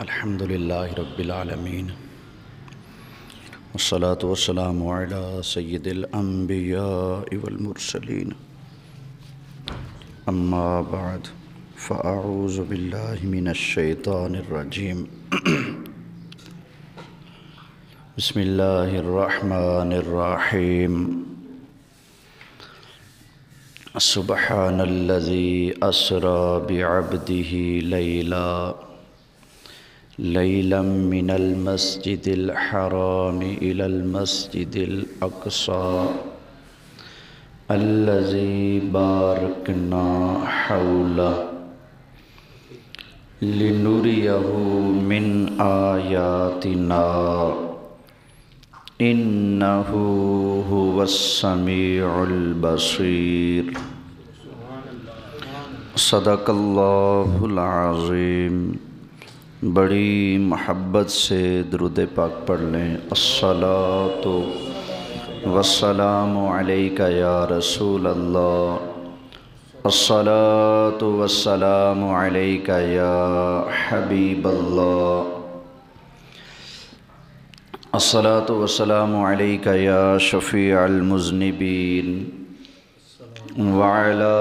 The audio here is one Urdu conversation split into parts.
الحمد للہ رب العالمین والصلاة والسلام علی سید الانبیاء والمرسلین اما بعد فاعوذ باللہ من الشیطان الرجیم بسم اللہ الرحمن الرحیم سبحان الذی اسری بعبدہ لیلا من المسجد الحرام إلى المسجد الأقصى الذي باركنا حوله لنريه من آياتنا إنه هو السميع البصير صدق اللہ العظیم۔ بڑی محبت سے درود پاک پڑھ لیں۔ الصلاۃ والسلام علیک یا رسول اللہ، الصلاۃ والسلام علیک یا حبیب اللہ، الصلاۃ والسلام علیک یا شفیع المذنبین وعلى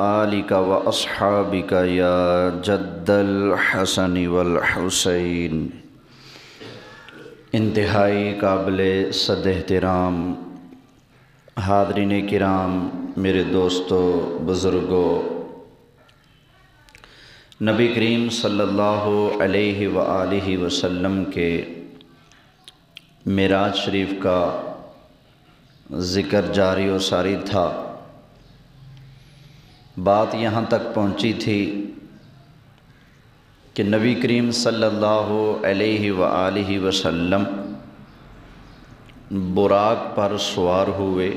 آلك وأصحابك يا جد الحسن والحسین۔ انتہائی قابل صد احترام حاضرین کرام، میرے دوستو، بزرگوں، نبی کریم صلی اللہ علیہ وآلہ وسلم کے معراج شریف کا ذکر جاری و ساری تھا۔ بات یہاں تک پہنچی تھی کہ نبی کریم صلی اللہ علیہ وآلہ وسلم براق پر سوار ہوئے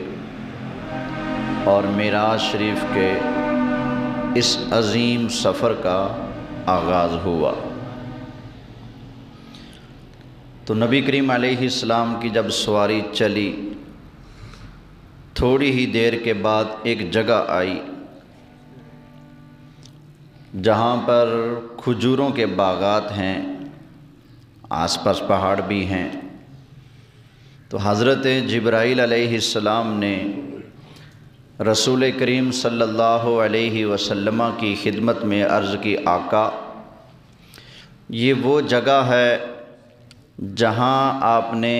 اور معراج شریف کے اس عظیم سفر کا آغاز ہوا۔ تو نبی کریم علیہ السلام کی جب سواری چلی، تھوڑی ہی دیر کے بعد ایک جگہ آئی جہاں پر کھجوروں کے باغات ہیں، آس پاس پہاڑ بھی ہیں۔ تو حضرت جبرائیل علیہ السلام نے رسول کریم صلی اللہ علیہ وسلم کی خدمت میں عرض کی، آقا یہ وہ جگہ ہے جہاں آپ نے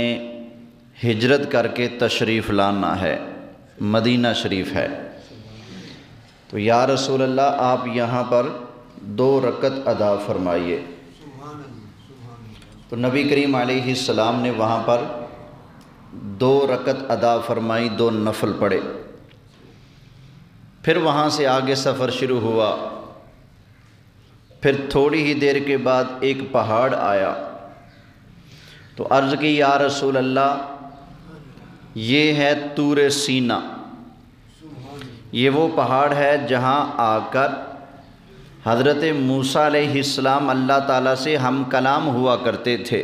ہجرت کر کے تشریف لانا ہے، مدینہ شریف ہے۔ تو یا رسول اللہ آپ یہاں پر 2 رکعت ادا فرمائیے۔ تو نبی کریم علیہ السلام نے وہاں پر 2 رکعت ادا فرمائی، 2 نفل پڑھے۔ پھر وہاں سے آگے سفر شروع ہوا۔ پھر تھوڑی ہی دیر کے بعد ایک پہاڑ آیا تو عرض کی، یا رسول اللہ یہ ہے طور سینا، یہ وہ پہاڑ ہے جہاں آ کر حضرت موسیٰ علیہ السلام اللہ تعالیٰ سے ہم کلام ہوا کرتے تھے۔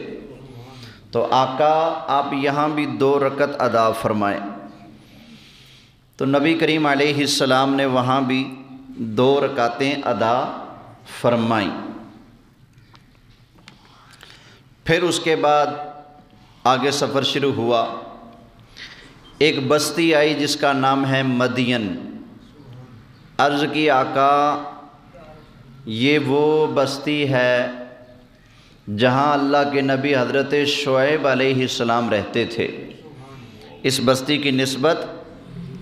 تو آقا آپ یہاں بھی 2 رکعت ادا فرمائیں۔ تو نبی کریم علیہ السلام نے وہاں بھی 2 رکعتیں ادا فرمائیں۔ پھر اس کے بعد آگے سفر شروع ہوا۔ ایک بستی آئی جس کا نام ہے مدین۔ عرض کی، آقا یہ وہ بستی ہے جہاں اللہ کے نبی حضرت شعیب علیہ السلام رہتے تھے۔ اس بستی کی نسبت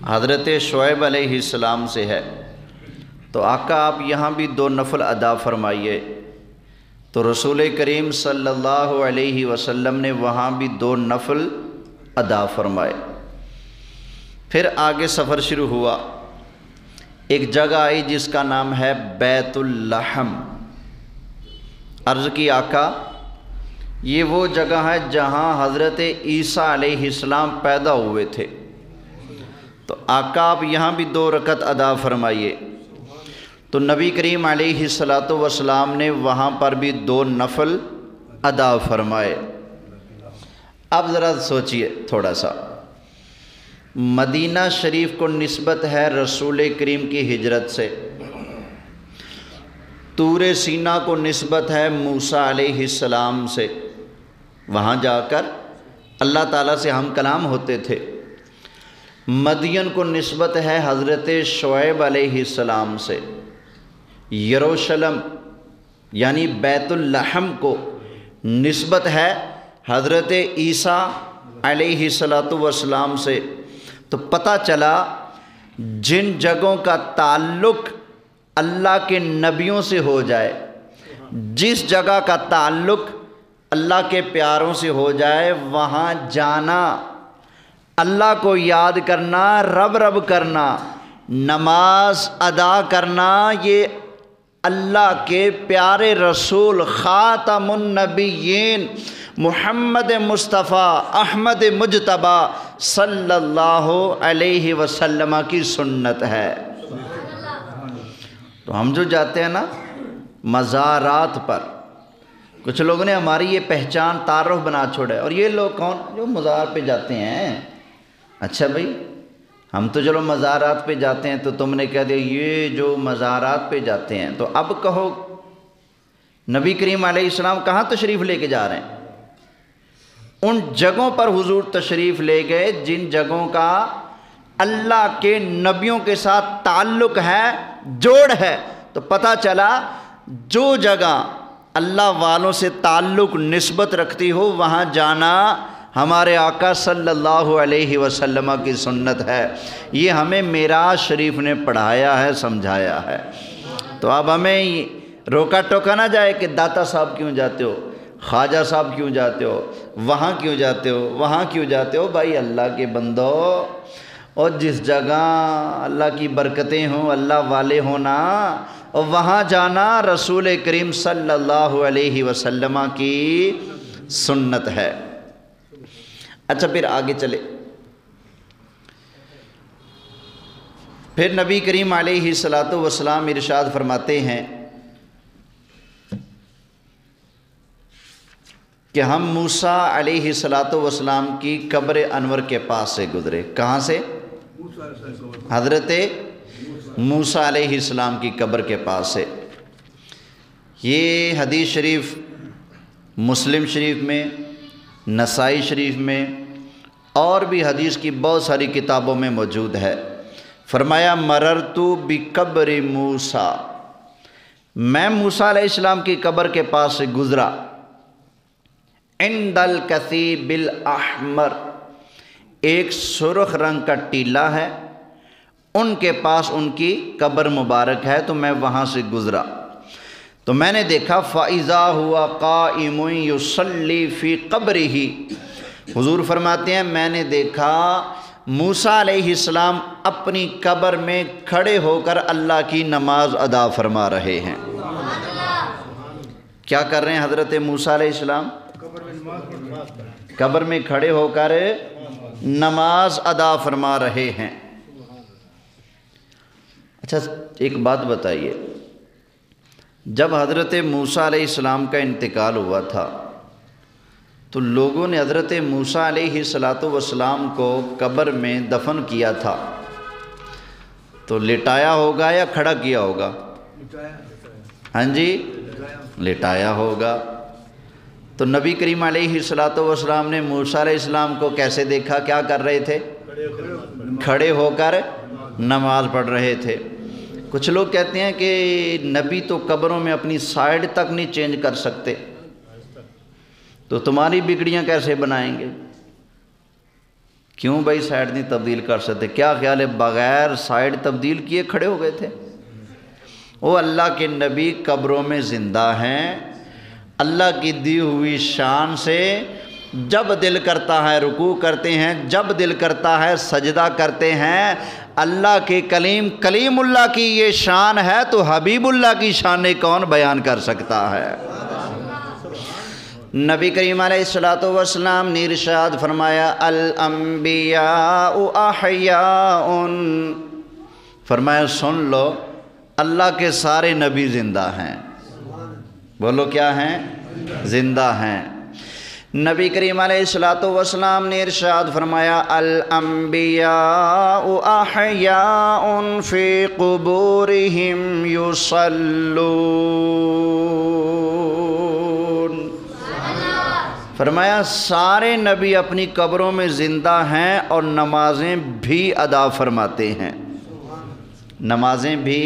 حضرت شعیب علیہ السلام سے ہے۔ تو آقا آپ یہاں بھی 2 نفل ادا فرمائیے۔ تو رسول کریم صلی اللہ علیہ وسلم نے وہاں بھی 2 نفل ادا فرمائے۔ پھر آگے سفر شروع ہوا۔ ایک جگہ آئی جس کا نام ہے بیت اللحم۔ عرض کی، آقا یہ وہ جگہ ہے جہاں حضرت عیسیٰ علیہ السلام پیدا ہوئے تھے۔ تو آقا آپ یہاں بھی 2 رکعت ادا فرمائیے۔ تو نبی کریم علیہ السلام نے وہاں پر بھی 2 نفل ادا فرمائے۔ اب ذرا سوچئے تھوڑا سا، مدینہ شریف کو نسبت ہے رسول کریم کی ہجرت سے، طور سینا کو نسبت ہے موسیٰ علیہ السلام سے، وہاں جا کر اللہ تعالیٰ سے ہم کلام ہوتے تھے۔ مدین کو نسبت ہے حضرت شعیب علیہ السلام سے۔ یروشلم یعنی بیت اللحم کو نسبت ہے حضرت عیسیٰ علیہ السلام سے۔ تو پتہ چلا جن جگہوں کا تعلق اللہ کے نبیوں سے ہو جائے، جس جگہ کا تعلق اللہ کے پیاروں سے ہو جائے، وہاں جانا، اللہ کو یاد کرنا، رب رب کرنا، نماز ادا کرنا، یہ اللہ کے پیارے رسول خاتم النبیین محمد مصطفیٰ احمد مجتبیٰ صلی اللہ علیہ وسلم کی سنت ہے۔ تو ہم جو جاتے ہیں نا مزارات پر، کچھ لوگوں نے ہماری یہ پہچان تعارف بنا چھوڑا ہے، اور یہ لوگ کون جو مزار پہ جاتے ہیں؟ اچھا بھائی، ہم تو چلو مزارات پہ جاتے ہیں، تو تم نے کہہ دیا یہ جو مزارات پہ جاتے ہیں، تو اب کہو نبی کریم علیہ السلام کہاں تشریف لے کے جا رہے ہیں؟ ان جگہوں پر حضور تشریف لے گئے جن جگہوں کا اللہ کے نبیوں کے ساتھ تعلق ہے، جوڑ ہے۔ تو پتہ چلا جو جگہ اللہ والوں سے تعلق نسبت رکھتی ہو وہاں جانا ہمارے آقا صلی اللہ علیہ وسلم کی سنت ہے۔ یہ ہمیں معراج شریف نے پڑھایا ہے، سمجھایا ہے۔ تو اب ہمیں روکا ٹوکا نہ جائے کہ داتا صاحب کیوں جاتے ہو، خواجہ صاحب کیوں جاتے ہو، وہاں کیوں جاتے ہو، وہاں کیوں جاتے ہو۔ بھائی اللہ کے بندو، اور جس جگہ اللہ کی برکتیں ہوں، اللہ والے ہونا، اور وہاں جانا رسول کریم صلی اللہ علیہ وسلم کی سنت ہے۔ اچھا پھر آگے چلے، پھر نبی کریم علیہ السلام ارشاد فرماتے ہیں کہ ہم موسیٰ علیہ السلام کی قبر انور کے پاس سے گزرے۔ کہاں سے؟ حضرت موسیٰ علیہ السلام کی قبر کے پاس سے۔ یہ حدیث شریف مسلم شریف میں، نسائی شریف میں، اور بھی حدیث کی بہت ساری کتابوں میں موجود ہے۔ فرمایا مررت بقبر موسیٰ، میں موسیٰ علیہ السلام کی قبر کے پاس سے گزرا۔ عند الکثیب الاحمر، ایک سرخ رنگ کا ٹیلہ ہے، ان کے پاس ان کی قبر مبارک ہے، تو میں وہاں سے گزرا تو میں نے دیکھا فَإِذَا هُوَ قَائِمٌ يُصَلِّي فِي قَبْرِهِ، حضور فرماتے ہیں میں نے دیکھا موسیٰ علیہ السلام اپنی قبر میں کھڑے ہو کر اللہ کی نماز ادا فرما رہے ہیں۔ کیا کر رہے ہیں حضرت موسیٰ علیہ السلام؟ قبر میں کھڑے ہو کر نماز ادا فرما رہے ہیں۔ اچھا ایک بات بتائیے، جب حضرت موسیٰ علیہ السلام کا انتقال ہوا تھا تو لوگوں نے حضرت موسیٰ علیہ السلام کو قبر میں دفن کیا تھا، تو لٹایا ہوگا یا کھڑا کیا ہوگا؟ ہاں جی، لٹایا ہوگا۔ تو نبی کریم علیہ السلام نے موسیٰ علیہ السلام کو کیسے دیکھا؟ کیا کر رہے تھے؟ کھڑے ہو کر نماز پڑھ رہے تھے۔ کچھ لوگ کہتے ہیں کہ نبی تو قبروں میں اپنی سائیڈ تک نہیں چینج کر سکتے، تو تمہاری بگڑیاں کیسے بنائیں گے؟ کیوں بھائی سائیڈ نہیں تبدیل کر سکتے؟ کیا خیال ہے بغیر سائیڈ تبدیل کیے کھڑے ہو گئے تھے؟ وہ اللہ کے نبی قبروں میں زندہ ہیں، اللہ کی دی ہوئی شان سے جب دل کرتا ہے رکوع کرتے ہیں، جب دل کرتا ہے سجدہ کرتے ہیں۔ اللہ کے کلیم اللہ کی یہ شان ہے، تو حبیب اللہ کی شان کون بیان کر سکتا ہے؟ نبی کریم علیہ السلام نے ارشاد فرمایا الانبیاء احیاء، فرمایا سن لو اللہ کے سارے نبی زندہ ہیں۔ بولو کیا ہیں؟ زندہ ہیں۔ نبی کریم علیہ الصلوۃ والسلام نے ارشاد فرمایا الانبیاء احیاء فی قبورہم یصلون، فرمایا سارے نبی اپنی قبروں میں زندہ ہیں اور نمازیں بھی ادا فرماتے ہیں، نمازیں بھی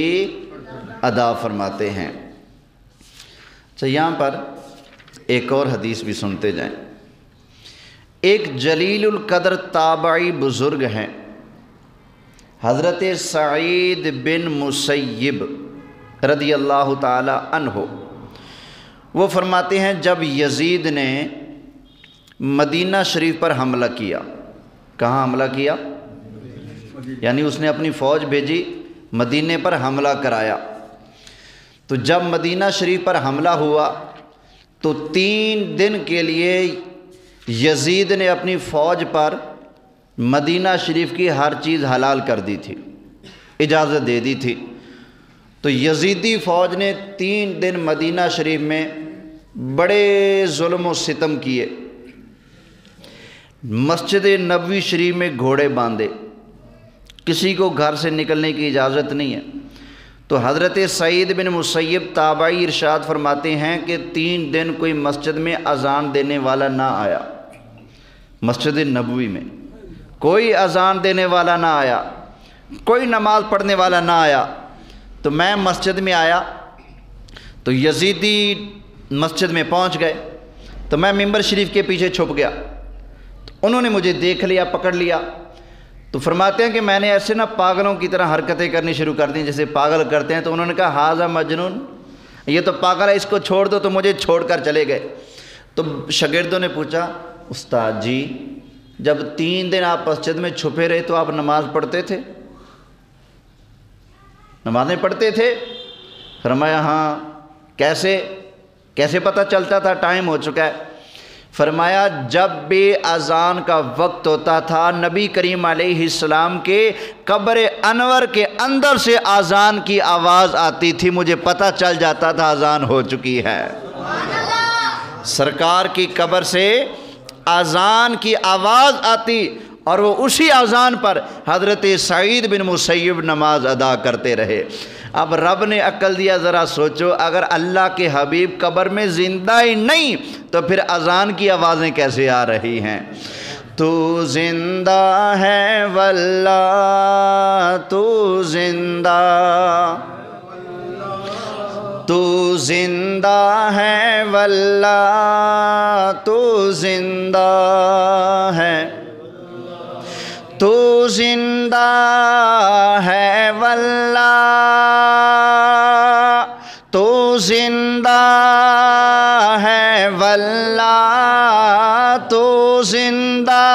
ادا فرماتے ہیں۔ تو یہاں پر ایک اور حدیث بھی سنتے جائیں۔ ایک جلیل القدر تابعی بزرگ ہیں، حضرت سعید بن مسیب رضی اللہ تعالی عنہ۔ وہ فرماتے ہیں جب یزید نے مدینہ شریف پر حملہ کیا، کہاں حملہ کیا؟ یعنی اس نے اپنی فوج بھیجی، مدینے پر حملہ کرایا۔ تو جب مدینہ شریف پر حملہ ہوا تو 3 دن کے لیے یزید نے اپنی فوج پر مدینہ شریف کی ہر چیز حلال کر دی تھی، اجازت دے دی تھی۔ تو یزیدی فوج نے 3 دن مدینہ شریف میں بڑے ظلم و ستم کیے، مسجد نبوی شریف میں گھوڑے باندھے، کسی کو گھر سے نکلنے کی اجازت نہیں ہے۔ تو حضرت سعید بن مسیب تابعی ارشاد فرماتے ہیں کہ 3 دن کوئی مسجد میں اذان دینے والا نہ آیا، مسجد نبوی میں کوئی اذان دینے والا نہ آیا، کوئی نماز پڑھنے والا نہ آیا۔ تو میں مسجد میں آیا تو یزیدی مسجد میں پہنچ گئے، تو میں ممبر شریف کے پیچھے چھپ گیا، تو انہوں نے مجھے دیکھ لیا، پکڑ لیا۔ تو فرماتے ہیں کہ میں نے ایسے پاگلوں کی طرح حرکتیں کرنی شروع کر دیں جیسے پاگل کرتے ہیں۔ تو انہوں نے کہا ہاذا مجنون، یہ تو پاگل ہے، اس کو چھوڑ دو۔ تو مجھے چھوڑ کر چلے گئے۔ تو شاگردوں نے پوچھا استاد جی جب 3 دن آپ مسجد میں چھپے رہے تو آپ نماز پڑھتے تھے، نمازیں پڑھتے تھے؟ فرمایا ہاں۔ کیسے پتہ چلتا تھا ٹائم ہو چکا ہے؟ فرمایا جب بھی اذان کا وقت ہوتا تھا نبی کریم علیہ السلام کے قبر انور کے اندر سے اذان کی آواز آتی تھی، مجھے پتہ چل جاتا تھا اذان ہو چکی ہے۔ سرکار کی قبر سے اذان کی آواز آتی اور وہ اسی اذان پر حضرت سعید بن مسیب نماز ادا کرتے رہے۔ اب رب نے عقل دیا، ذرا سوچو اگر اللہ کے حبیب قبر میں زندہ ہی نہیں تو پھر اذان کی آوازیں کیسے آ رہی ہیں؟ تو زندہ ہے واللہ تو زندہ، تو زندہ ہے واللہ تو زندہ ہے، تو زندہ ہے واللہ تو زندہ ہے واللہ تو زندہ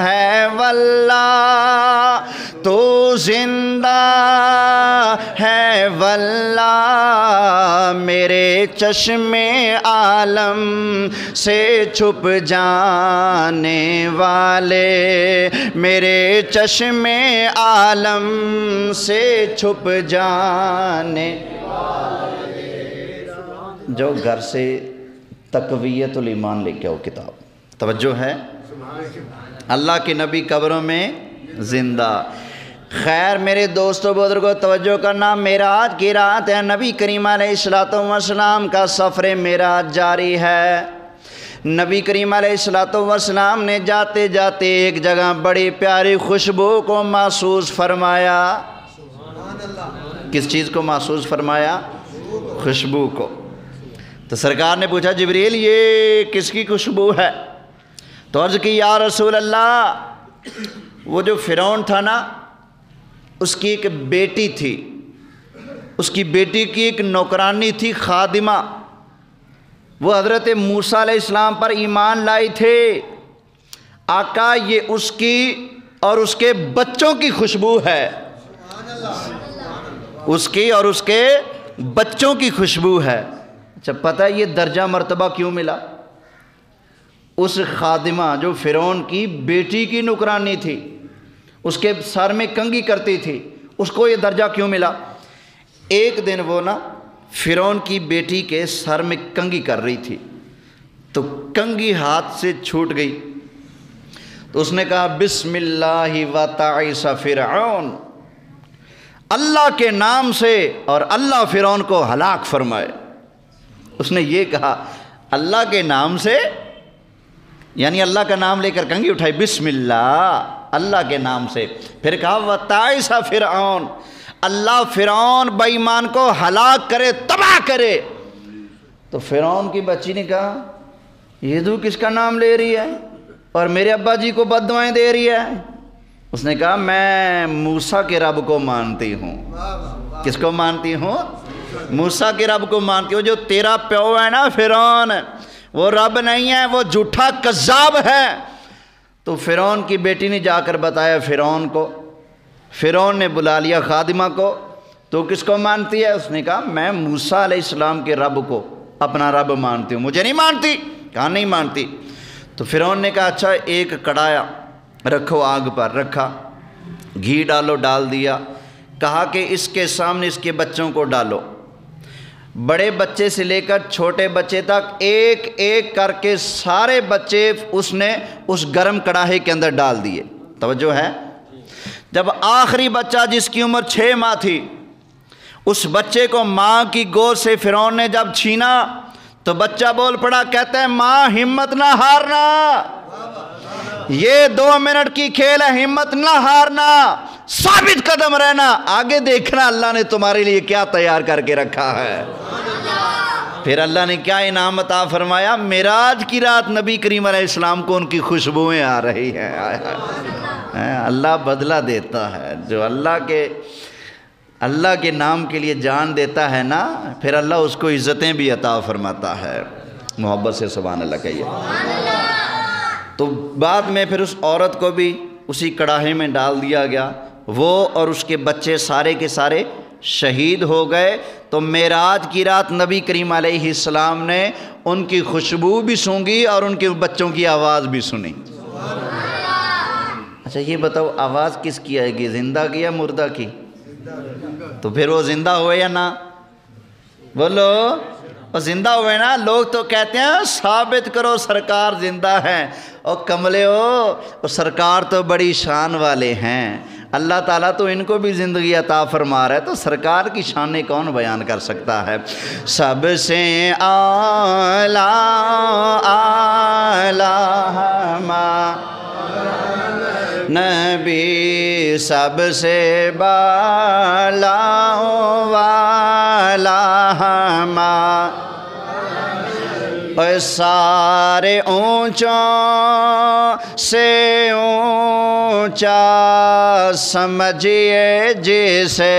ہے واللہ تو زندہ ہے واللہ میرے چشم عالم سے چھپ جانے والے، میرے چشم عالم سے چھپ جانے جو گھر سے تقویت الایمان لے کے آؤ کتاب۔ توجہ ہے؟ اللہ کے نبی قبروں میں زندہ۔ خیر میرے دوستو بزرگوں توجہ کرنا، معراج کی رات ہے، نبی کریم علیہ السلام کا سفر معراج جاری ہے۔ نبی کریم علیہ السلام نے جاتے جاتے ایک جگہ بڑی پیاری خوشبو کو محسوس فرمایا۔ کس چیز کو محسوس فرمایا؟ خوشبو کو۔ تو سرکار نے پوچھا جبریل یہ کس کی خوشبو ہے؟ تو عرض کی یا رسول اللہ وہ جو فرعون تھا نا اس کی ایک بیٹی تھی، اس کی بیٹی کی ایک نوکرانی تھی خادمہ، وہ حضرت موسیٰ علیہ السلام پر ایمان لائی تھے۔ آقا یہ اس کی اور اس کے بچوں کی خوشبو ہے، اس کی اور اس کے بچوں کی خوشبو ہے۔ اچھا پتہ ہے یہ درجہ مرتبہ کیوں ملا؟ اس خادمہ جو فرعون کی بیٹی کی نوکرانی تھی، اس کے سر میں کنگھی کرتی تھی، اس کو یہ درجہ کیوں ملا؟ ایک دن وہ فرعون کی بیٹی کے سر میں کنگھی کر رہی تھی، تو کنگھی ہاتھ سے چھوٹ گئی، تو اس نے کہا بسم اللہ و تعیس فرعون، اللہ کے نام سے اور اللہ فرعون کو ہلاک فرمائے۔ اس نے یہ کہا اللہ کے نام سے، یعنی اللہ کا نام لے کر کنگھی اٹھائی، بسم اللہ، اللہ کے نام سے۔ پھر کہا وَتَعِسَ فِرْعَوْنَ، اللہ فرعون بے ایمان کو ہلاک کرے، تباہ کرے۔ تو فرعون کی بچی نے کہا یہ تو کس کا نام لے رہی ہے اور میرے ابا جی کو بد دعائیں دے رہی ہے؟ اس نے کہا میں موسیٰ کے رب کو مانتی ہوں۔ کس کو مانتی ہوں؟ موسیٰ کے رب کو مانتی ہوں۔ جو تیرا پیو ہے نا فرعون، وہ رب نہیں ہے، وہ جھوٹا کذاب ہے۔ تو فرعون کی بیٹی نے جا کر بتایا فرعون کو، فرعون نے بلا لیا خادمہ کو، تو کس کو مانتی ہے؟ اس نے کہا میں موسیٰ علیہ السلام کے رب کو اپنا رب مانتی ہوں، مجھے نہیں مانتی۔ کہا نہیں مانتی۔ تو فرعون نے کہا اچھا ایک کڑایا رکھو، آگ پر رکھا، گھی ڈالو، ڈال دیا، کہا کہ اس کے سامنے اس کے بچوں کو ڈالو، بڑے بچے سے لے کر چھوٹے بچے تک ایک ایک کر کے سارے بچے اس نے اس گرم کڑاہے کے اندر ڈال دیے۔ توجہ ہے؟ جب آخری بچہ جس کی عمر 6 ماہ تھی، اس بچے کو ماں کی گود سے فرعون نے جب چھینا تو بچہ بول پڑا، کہتا ہے ماں ہمت نہ ہارنا، یہ 2 منٹ کی کھیل ہے، ہمت نہ ہارنا، ثابت قدم رہنا، آگے دیکھنا اللہ نے تمہارے لیے کیا تیار کر کے رکھا ہے۔ پھر اللہ نے کیا انعام عطا فرمایا؟ معراج کی رات نبی کریم علیہ السلام کو ان کی خوشبوئیں آ رہی ہیں۔ اللہ بدلہ دیتا ہے، جو اللہ کے نام کے لیے جان دیتا ہے نا، پھر اللہ اس کو عزتیں بھی عطا فرماتا ہے۔ محبت سے سبحان اللہ کہیے۔ تو بعد میں پھر اس عورت کو بھی اسی کڑاہے میں ڈال دیا گیا، وہ اور اس کے بچے سارے کے سارے شہید ہو گئے۔ تو معراج کی رات نبی کریم علیہ السلام نے ان کی خوشبو بھی سونگھی اور ان کے بچوں کی آواز بھی سنی۔ اچھا یہ بتاؤ آواز کس کی آئے گی، زندہ کی یا مردہ کی؟ تو پھر وہ زندہ ہوئے یا نہ؟ بولو، وہ زندہ ہوئے نا۔ لوگ تو کہتے ہیں ثابت کرو سرکار زندہ ہیں، اور کملے ہو، سرکار تو بڑی شان والے ہیں، اللہ تعالیٰ تو ان کو بھی زندگی عطا فرما رہا ہے، تو سرکار کی شانیں کون بیان کر سکتا ہے؟ سب سے اعلیٰ نبی، سب سے بالا والا ہمارا، سارے اونچوں سے اونچا سمجھیے جسے،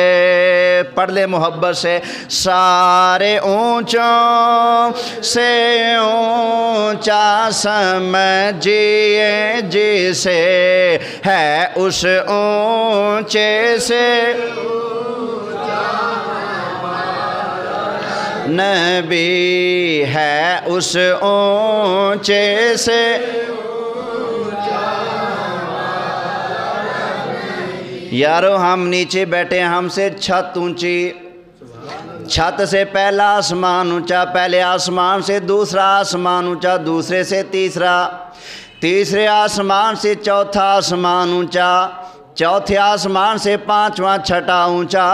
پڑھ لے محبت سے، سارے اونچوں سے اونچا سمجھیے جسے، ہے اس اونچے سے نبی، ہے اس اونچے سے یارو ہم نیچے بیٹھے، ہم سے چھت اونچی، چھت سے پہلا آسمان اونچا، پہلے آسمان سے دوسرا آسمان اونچا، دوسرے سے تیسرا، تیسرے آسمان سے چوتھا آسمان اونچا، چوتھے آسمان سے پانچواں چھٹا اونچا،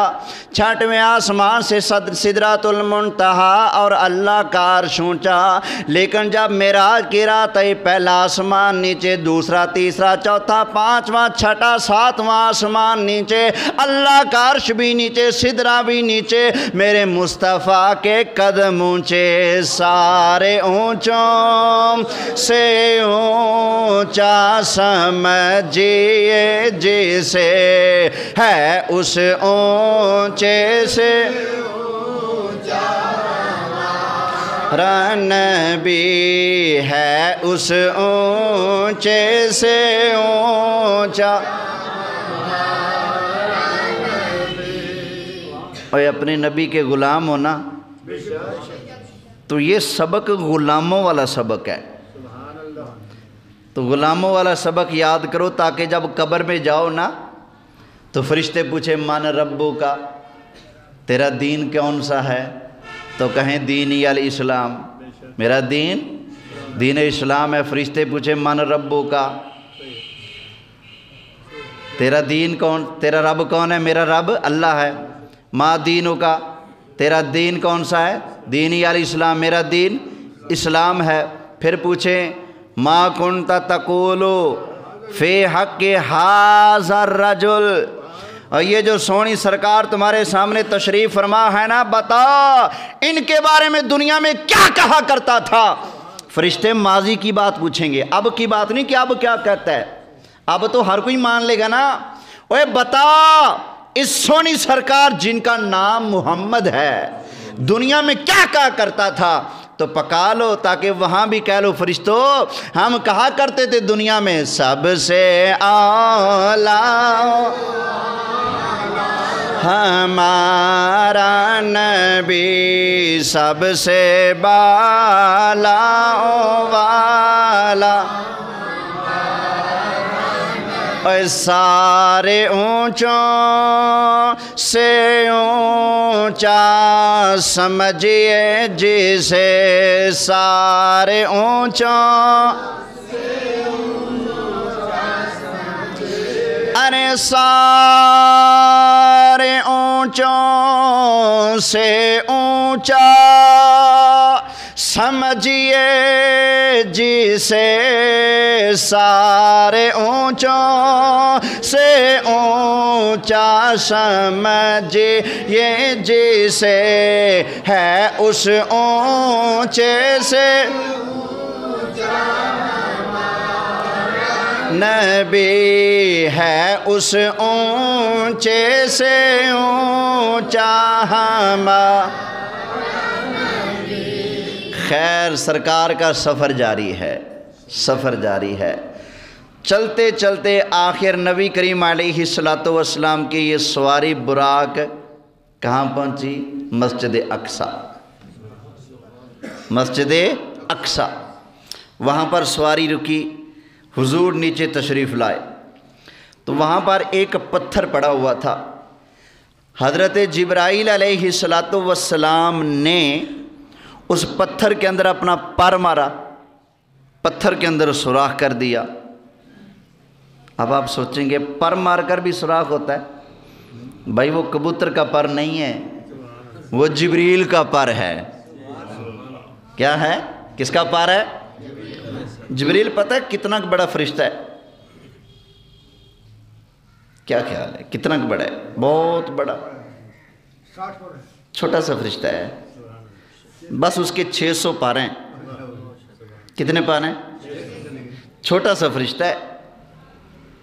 چھٹویں آسمان سے سدرۃ المنتہا اور اللہ کا عرش اونچا۔ لیکن جب معراج کی رات آئی، پہلا آسمان نیچے، دوسرا، تیسرا، چوتھا، پانچواں، چھٹا، ساتواں آسمان نیچے، اللہ کا عرش بھی نیچے، سدرہ بھی نیچے، میرے مصطفیٰ کے قدم اونچے، سارے اونچوں سے اونچا سمجھیے جسے، ہے اس اونچے سے نبی، ہے اس اونچے سے اونچا۔ اور اپنے نبی کے غلام ہونا، تو یہ سبق غلاموں والا سبق ہے۔ تو غلاموں والا سبق یاد کرو، تاکہ جب قبر میں جاؤ نا تو فرشتے پوچھے من ربو کا، تیرا دین کون سا ہے؟ تو کہیں دینی الاسلام، میرا دین دین اسلام ہے۔ فرشتے پوچھے من ربو کا، تیرا دین کون، تیرا رب کون ہے؟ میرا رب اللہ ہے۔ ما دینو کا، تیرا دین کون سا ہے؟ دینی الاسلام، میرا دین اسلام ہے۔ پھر پوچھیں ما کنت تقولو فی حق ھذا الرجل، اور یہ جو سونی سرکار تمہارے سامنے تشریف فرما ہے نا، بتا ان کے بارے میں دنیا میں کیا کہا کرتا تھا۔ فرشتے ماضی کی بات پوچھیں گے، اب کی بات نہیں کہ اب کیا کہتا ہے، اب تو ہر کوئی مان لے گا نا۔ اوے بتا اس سونی سرکار جن کا نام محمد ہے دنیا میں کیا کہا کرتا تھا، تو پکا لو تاکہ وہاں بھی کہہ لو فرشتو ہم کہا کرتے تھے دنیا میں سب سے اعلیٰ ہمارا نبی، سب سے بالا والا، سارے اونچوں سے اونچا سمجھیے جسے، سارے اونچوں، ارے سارے اونچوں سے اونچا سمجھیے جسے، سارے اونچوں سے اونچا سمجھیے جسے، ہے اس اونچے سے نبی، ہے اس اونچے سے اونچا ہمارا۔ خیر سرکار کا سفر جاری ہے، سفر جاری ہے۔ چلتے چلتے آخر نبی کریم علیہ الصلوۃ والسلام کی یہ سواری براق کہاں پہنچی؟ مسجد اقصی، مسجد اقصی۔ وہاں پر سواری رکی، حضور نیچے تشریف لائے تو وہاں پر ایک پتھر پڑا ہوا تھا۔ حضرت جبرائیل علیہ الصلوۃ والسلام نے اس پتھر کے اندر اپنا پر مارا، پتھر کے اندر سوراخ کر دیا۔ اب آپ سوچیں گے پر مار کر بھی سوراخ ہوتا ہے؟ بھائی وہ کبوتر کا پر نہیں ہے، وہ جبریل کا پر ہے۔ کیا ہے؟ کس کا پر ہے؟ جبریل۔ پتہ ہے کتنا بڑا فرشتہ ہے؟ کیا خیال ہے کتنا بڑا ہے؟ بہت بڑا، چھوٹا سا فرشتہ ہے، بس اس کے 600 پر ہیں۔ کتنے پر ہیں؟ چھوٹا سا فرشتہ ہے،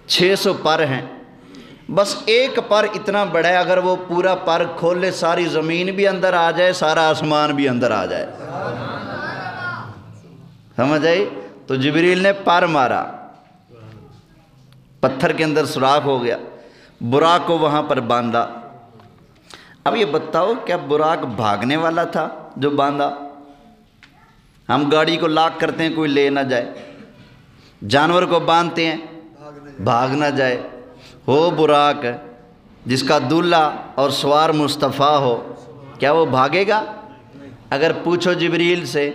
600 پر ہیں۔ بس ایک پر اتنا بڑا ہے، اگر وہ پورا پر کھول لے ساری زمین بھی اندر آ جائے، سارا آسمان بھی اندر آ جائے۔ سمجھ آئی؟ تو جبریل نے پر مارا، پتھر کے اندر سوراخ ہو گیا، براق کو وہاں پر باندھا۔ اب یہ بتاؤ کیا براق بھاگنے والا تھا جو باندھا؟ ہم گاڑی کو لاک کرتے ہیں کوئی لے نہ جائے، جانور کو باندھتے ہیں بھاگ نہ جائے۔ ہو براق جس کا دولہ اور سوار مصطفیٰ ہو، کیا وہ بھاگے گا؟ اگر پوچھو جبریل سے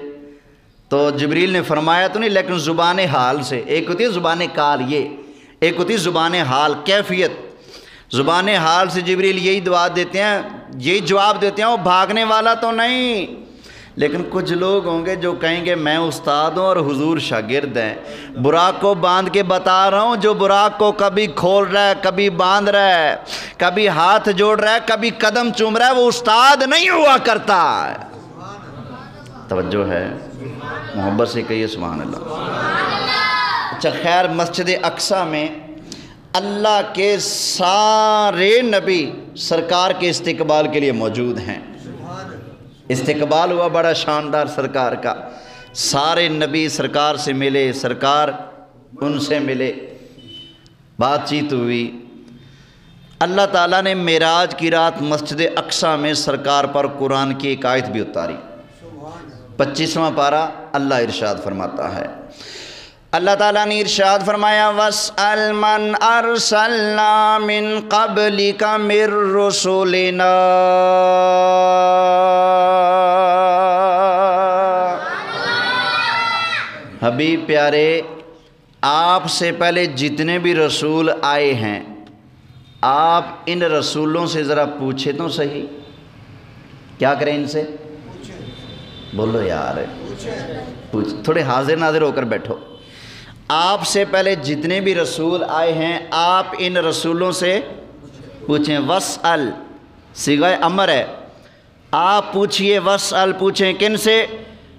تو جبریل نے فرمایا تو نہیں، لیکن زبان حال سے، ایک ہوتی ہے زبان کال، یہ ایک ہوتی ہے زبان حال، کیفیت۔ زبان حال سے جبریل یہی دعا دیتے ہیں، یہی جواب دیتے ہیں، وہ بھاگنے والا تو نہیں۔ لیکن کچھ لوگ ہوں گے جو کہیں گے میں استاد ہوں اور حضور شاگرد ہیں، براق کو باندھ کے بتا رہا ہوں، جو براق کو کبھی کھول رہا ہے، کبھی باندھ رہا ہے، کبھی ہاتھ جوڑ رہا ہے، کبھی قدم چوم رہا ہے، وہ استاد نہیں ہوا کرتا۔ توجہ ہے؟ محبت سے کہیے سبحان اللہ۔ اچھا خیر، مسجد اقصی میں اللہ کے سارے نبی سرکار کے استقبال کے لیے موجود ہیں۔ استقبال ہوا بڑا شاندار سرکار کا، سارے نبی سرکار سے ملے، سرکار ان سے ملے، بات چیت ہوئی۔ اللہ تعالیٰ نے معراج کی رات مسجد اقصی میں سرکار پر قرآن کی ایک آیت بھی اتاری۔ 25واں پارہ اللہ ارشاد فرماتا ہے، اللہ تعالیٰ نے ارشاد فرمایا وَاسْأَلْ مَنْ أَرْسَلْنَا مِنْ قَبْلِكَ مِنْ رُسُلِنَا حبیب پیارے آپ سے پہلے جتنے بھی رسول آئے ہیں آپ ان رسولوں سے ذرا پوچھیں تو صحیح، کیا کریں ان سے؟ بولو یار، تھوڑے حاضر ناظر ہو کر بیٹھو۔ آپ سے پہلے جتنے بھی رسول آئے ہیں آپ ان رسولوں سے پوچھیں۔ وَاسْأَلْ صیغہ امر ہے، آپ پوچھئے۔ وَاسْأَلْ پوچھیں کن سے؟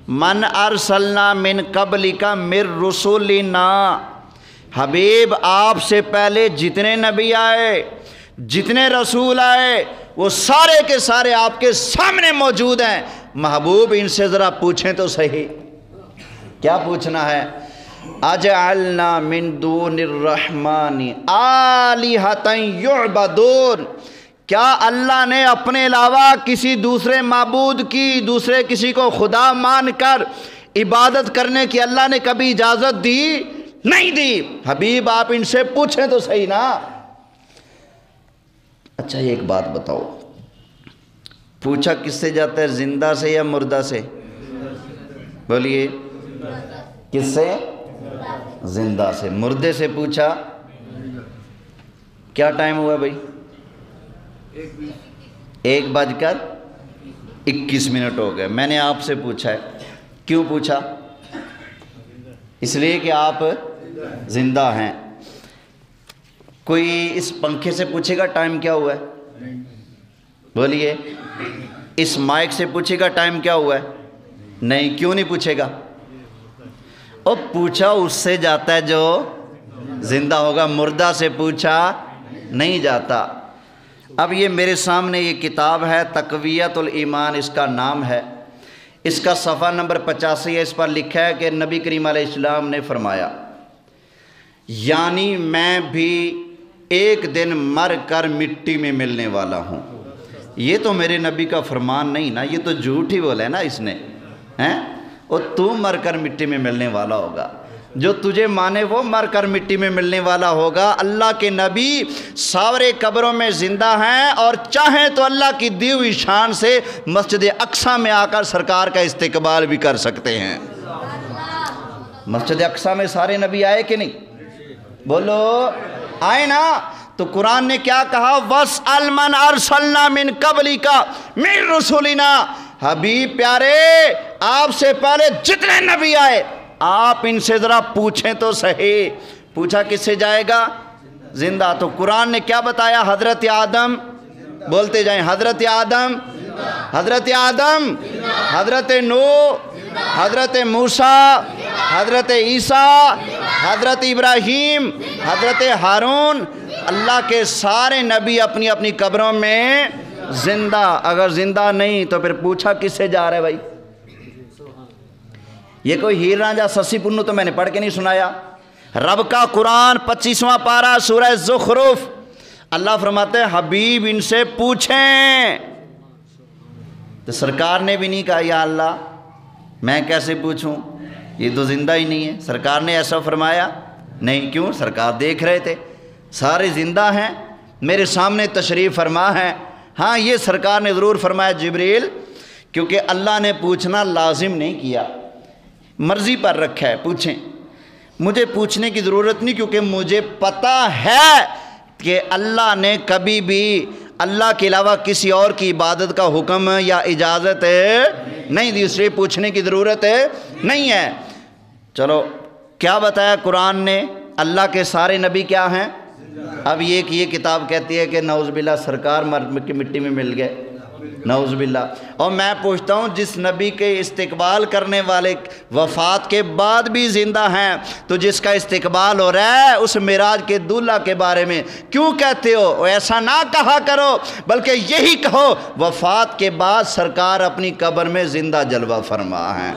من ارسلنا من قبلک من رسولنا، حبیب آپ سے پہلے جتنے نبی آئے، جتنے رسول آئے، وہ سارے کے سارے آپ کے سامنے موجود ہیں۔ محبوب ان سے ذرا پوچھیں تو صحیح، کیا پوچھنا ہے؟ اجعلنا من دون الرحمن آلہۃ یعبدون، کیا اللہ نے اپنے علاوہ کسی دوسرے معبود کی، دوسرے کسی کو خدا مان کر عبادت کرنے کی اللہ نے کبھی اجازت دی؟ نہیں دی۔ حبیب آپ ان سے پوچھیں تو صحیح نا۔ اچھا ایک بات بتاؤ، پوچھا کس سے جاتا ہے، زندہ سے یا مردہ سے؟ بولیے کس سے؟ زندہ سے۔ مردے سے پوچھا کیا ٹائم ہوا بھائی؟ 1:21 ہو گئے۔ میں نے آپ سے پوچھا ہے، کیوں پوچھا؟ اس لیے کہ آپ زندہ ہیں۔ کوئی اس پنکھے سے پوچھے گا ٹائم کیا ہوا ہے؟ بولیے۔ اس مائک سے پوچھے گا ٹائم کیا ہوا ہے؟ نہیں، کیوں نہیں پوچھے گا؟ اور پوچھا اس سے جاتا ہے جو زندہ ہوگا، مردہ سے پوچھا نہیں جاتا۔ اب یہ میرے سامنے یہ کتاب ہے تقویت الایمان اس کا نام ہے، اس کا صفحہ نمبر 85 ہے، اس پر لکھا ہے کہ نبی کریم علیہ السلام نے فرمایا، یعنی میں بھی ایک دن مر کر مٹی میں ملنے والا ہوں۔ یہ تو میرے نبی کا فرمان نہیں نا، یہ تو جھوٹ ہی بولا ہے نا اس نے، اور تو مر کر مٹی میں ملنے والا ہوگا۔ جو تجھے مانے وہ مر کر مٹی میں ملنے والا ہوگا۔ اللہ کے نبی سارے قبروں میں زندہ ہیں اور چاہیں تو اللہ کی دی ہوئی شان سے مسجد اقصیٰ میں آ کر سرکار کا استقبال بھی کر سکتے ہیں۔ مسجد اقصیٰ میں سارے نبی آئے کہ نہیں؟ بولو آئے نا۔ تو قرآن نے کیا کہا؟ وَاسْأَلْ مَنْ أَرْسَلْنَا مِنْ قَبْلِكَ مِنْ رُسُلِنَا، حبیب پیارے آپ سے پہلے جتنے نبی آئے آپ ان سے ذرا پوچھیں تو صحیح۔ پوچھا کس سے جائے گا؟ زندہ۔ تو قرآن نے کیا بتایا؟ حضرت آدم، بولتے جائیں، حضرت آدم، حضرت آدم، حضرت نوح، حضرت موسیٰ، حضرت عیسیٰ، حضرت ابراہیم، حضرت ہارون، اللہ کے سارے نبی اپنی اپنی قبروں میں زندہ۔ اگر زندہ نہیں تو پھر پوچھا کس سے جا رہا ہے بھائی؟ یہ کوئی ہیر رانجھا سسی پنو تو میں نے پڑھ کے نہیں سنایا۔ رب کا قرآن 25واں پارہ سورہ زخرف، اللہ فرماتے ہیں حبیب ان سے پوچھیں۔ تو سرکار نے بھی نہیں کہا یا اللہ میں کیسے پوچھوں، یہ تو زندہ ہی نہیں ہے۔ سرکار نے ایسا فرمایا نہیں، کیوں؟ سرکار دیکھ رہے تھے سارے زندہ ہیں، میرے سامنے تشریف فرما ہے۔ ہاں یہ سرکار نے ضرور فرمایا جبریل، کیونکہ اللہ نے پوچھنا لازم نہیں کیا، مرضی پر رکھا ہے، پوچھیں۔ مجھے پوچھنے کی ضرورت نہیں، کیونکہ مجھے پتہ ہے کہ اللہ نے کبھی بھی اللہ کے علاوہ کسی اور کی عبادت کا حکم یا اجازت نہیں دی، اس لیے پوچھنے کی ضرورت نہیں ہے۔ چلو کیا بتایا قرآن نے؟ اللہ کے سارے نبی کیا ہیں؟ اب یہ کتاب کہتی ہے کہ نعوذ باللہ سرکار مٹی میں مل گئے، نعوذ باللہ۔ اور میں پوچھتا ہوں جس نبی کے استقبال کرنے والے وفات کے بعد بھی زندہ ہیں، تو جس کا استقبال ہو رہا ہے اس معراج کے دولہا کے بارے میں کیوں کہتے ہو؟ ایسا نہ کہا کرو، بلکہ یہی کہو وفات کے بعد سرکار اپنی قبر میں زندہ جلوہ فرما ہے۔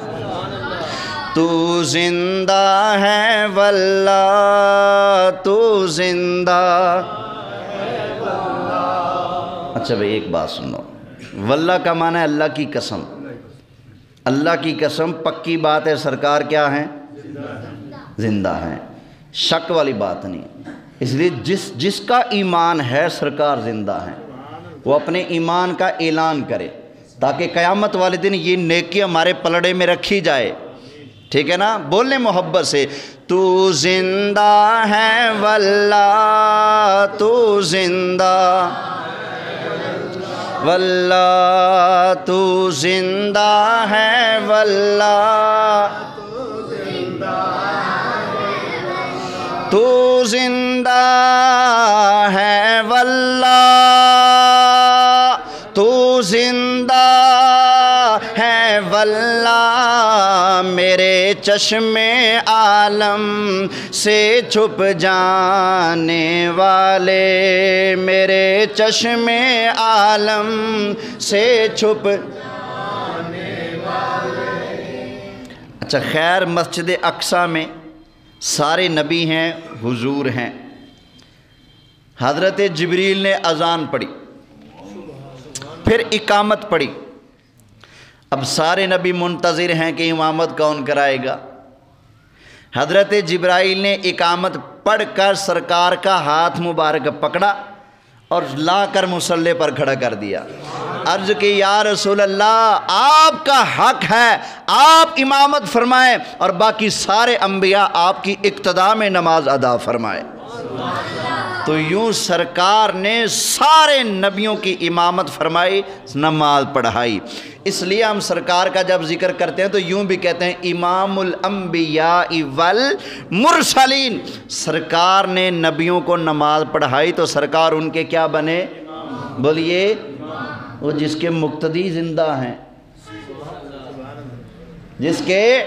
تو زندہ ہے واللہ، تو زندہ۔ اچھا بھئی ایک بات سنو، واللہ کا معنی ہے اللہ کی قسم، اللہ کی قسم پکی بات ہے، سرکار کیا ہیں؟ زندہ ہیں، شک والی بات نہیں۔ اس لیے جس کا ایمان ہے سرکار زندہ ہیں، وہ اپنے ایمان کا اعلان کرے تاکہ قیامت والے دن یہ نیکی ہمارے پلڑے میں رکھی جائے۔ ٹھیک ہے نا، بولنے محبت سے، تو زندہ ہے واللہ تو زندہ، واللہ تو زندہ ہے واللہ تو زندہ ہے واللہ تو زندہ ہے واللہ، میرے چشم عالم سے چھپ جانے والے، میرے چشم عالم سے چھپ جانے والے۔ اچھا خیر، مسجد اقصیٰ میں سارے نبی ہیں، حضور ہیں۔ حضرت جبریل نے اذان پڑھی، پھر اقامت پڑھی۔ اب سارے نبی منتظر ہیں کہ امامت کون کرائے گا۔ حضرت جبرائیل نے اقامت پڑھ کر سرکار کا ہاتھ مبارک پکڑا اور لا کر مصلی پر کھڑا کر دیا۔ عرض کی یا رسول اللہ، آپ کا حق ہے، آپ امامت فرمائیں اور باقی سارے انبیاء آپ کی اقتداء میں نماز ادا فرمائیں۔ تو یوں سرکار نے سارے نبیوں کی امامت فرمائی، نماز پڑھائی۔ اس لیے ہم سرکار کا جب ذکر کرتے ہیں تو یوں بھی کہتے ہیں امام الانبیاء والمرسلین۔ سرکار نے نبیوں کو نماز پڑھائی تو سرکار ان کے کیا بنے؟ بولیے، وہ جس کے مقتدی زندہ ہیں، جس کے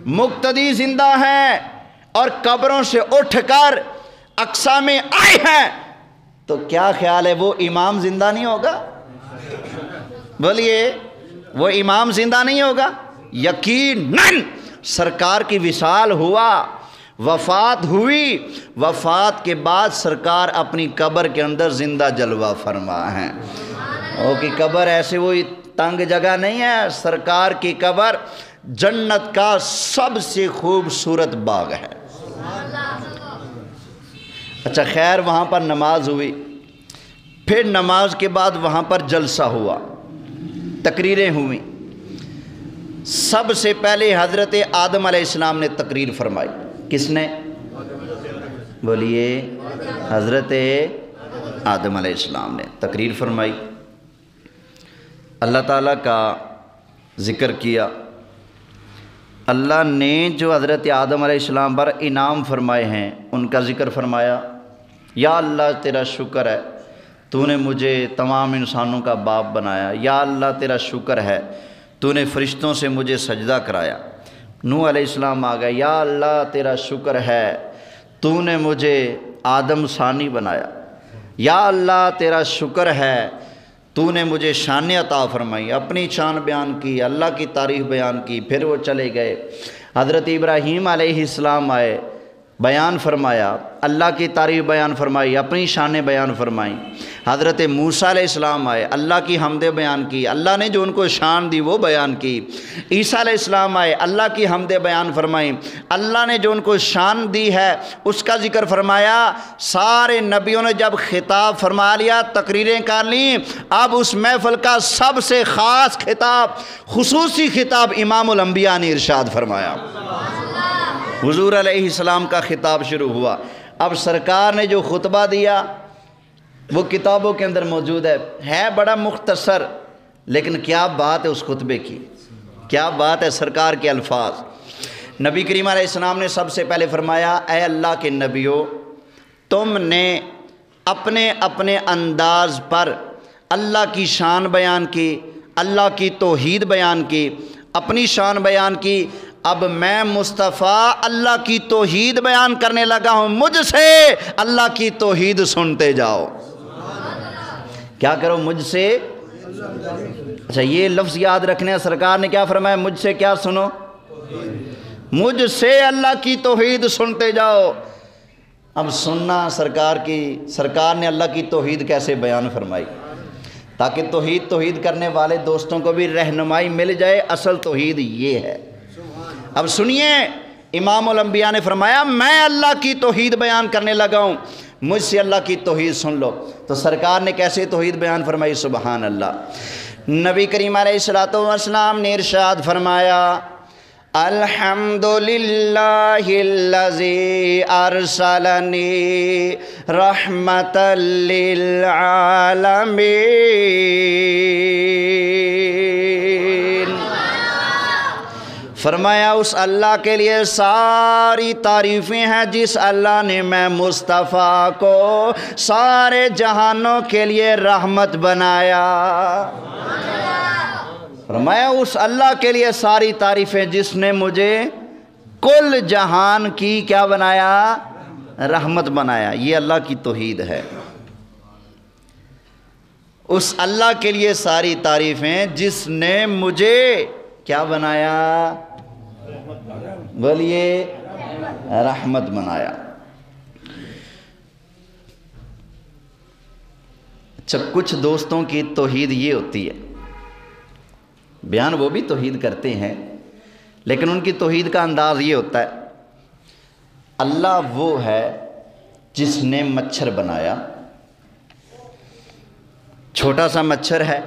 مقتدی زندہ ہیں اور قبروں سے اٹھ کر اقصیٰ میں آئے ہیں، تو کیا خیال ہے وہ امام زندہ نہیں ہوگا؟ بولیے، وہ امام زندہ نہیں ہوگا؟ یقیناً سرکار کی وصال ہوا، وفات ہوئی، وفات کے بعد سرکار اپنی قبر کے اندر زندہ جلوہ فرما ہیں۔ وہ کی قبر ایسے وہی تنگ جگہ نہیں ہے، سرکار کی قبر جنت کا سب سے خوبصورت باغ ہے۔ اچھا خیر، وہاں پر نماز ہوئی، پھر نماز کے بعد وہاں پر جلسہ ہوا، تقریریں ہوئیں۔ سب سے پہلے حضرت آدم علیہ السلام نے تقریر فرمائی۔ کس نے؟ بولیے، حضرت آدم علیہ السلام نے تقریر فرمائی، اللہ تعالیٰ کا ذکر کیا۔ اللہ نے جو حضرت آدم علیہ السلام پر انعام فرمائے ہیں ان کا ذکر فرمایا۔ یا اللہ تیرا شکر ہے، تو نے مجھے تمام انسانوں کا باپ بنایا۔ یا اللہ تیرا شکر ہے، تو نے فرشتوں سے مجھے سجدہ کرایا۔ نوح علیہ السلام آ گئے، یا اللہ تیرا شکر ہے، تو نے مجھے آدم ثانی بنایا۔ یا اللہ تیرا شکر ہے، تو نے مجھے شان عطا فرمائی۔ اپنی شان بیان کی، اللہ کی تعریف بیان کی، پھر وہ چلے گئے۔ حضرت ابراہیم علیہ السلام آئے، بیان فرمایا، اللہ کی تعریف بیان فرمائی، اپنی شانیں بیان فرمائیں۔ حضرت موسیٰ علیہ السلام آئے، اللہ کی حمدیں بیان کی، اللہ نے جو ان کو شان دی وہ بیان کی۔ عیسیٰ علیہ السلام آئے، اللہ کی حمدیں بیان فرمائیں، اللہ نے جو ان کو شان دی ہے اس کا ذکر فرمایا۔ سارے نبیوں نے جب خطاب فرما لیا، تقریریں کر لیں، اب اس محفل کا سب سے خاص خطاب، خصوصی خطاب امام الانبیاء نے ارشاد فرمایا۔ حضور علیہ السلام کا خطاب شروع ہوا۔ اب سرکار نے جو خطبہ دیا وہ کتابوں کے اندر موجود ہے بڑا مختصر، لیکن کیا بات ہے اس خطبے کی، کیا بات ہے سرکار کے الفاظ۔ نبی کریم علیہ السلام نے سب سے پہلے فرمایا، اے اللہ کے نبیوں، تم نے اپنے اپنے انداز پر اللہ کی شان بیان کی، اللہ کی توحید بیان کی، اپنی شان بیان کی۔ اب میں مصطفیٰ اللہ کی توحید بیان کرنے لگا ہوں، مجھ سے اللہ کی توحید سنتے جاؤ۔ کیا کرو؟ مجھ سے۔ اچھا یہ لفظ یاد رکھنے، سرکار نے کیا فرمایا؟ مجھ سے کیا سنو؟ مجھ سے اللہ کی توحید سنتے جاؤ۔ اب سننا سرکار نے اللہ کی توحید کیسے بیان فرمائی، تاکہ توحید کرنے والے دوستوں کو بھی رہنمائی مل جائے، اصل توحید یہ ہے۔ اب سنیے، امام الانبیاء نے فرمایا میں اللہ کی توحید بیان کرنے لگا ہوں، مجھ سے اللہ کی توحید سن لو۔ تو سرکار نے کیسے توحید بیان فرمائی؟ سبحان اللہ۔ نبی کریم علیہ الصلوۃ والسلام نے ارشاد فرمایا، الحمدللہ الذی ارسلنی رحمتا للعالمین۔ فرمایا اس اللہ کے لیے ساری تعریفیں ہیں جس اللہ نے میں مصطفیٰ کو سارے جہانوں کے لیے رحمت بنایا۔ فرمایا اس اللہ کے لیے ساری تعریفیں جس نے مجھے کل جہان کی کیا بنایا؟ رحمت بنایا۔ یہ اللہ کی توحید ہے۔ اس اللہ کے لیے ساری تعریفیں جس نے مجھے کیا بنایا؟ بولیے رحمت بنایا۔ اچھا، کچھ دوستوں کی توحید یہ ہوتی ہے، بیان وہ بھی توحید کرتے ہیں لیکن ان کی توحید کا انداز یہ ہوتا ہے، اللہ وہ ہے جس نے مچھر بنایا، چھوٹا سا مچھر ہے،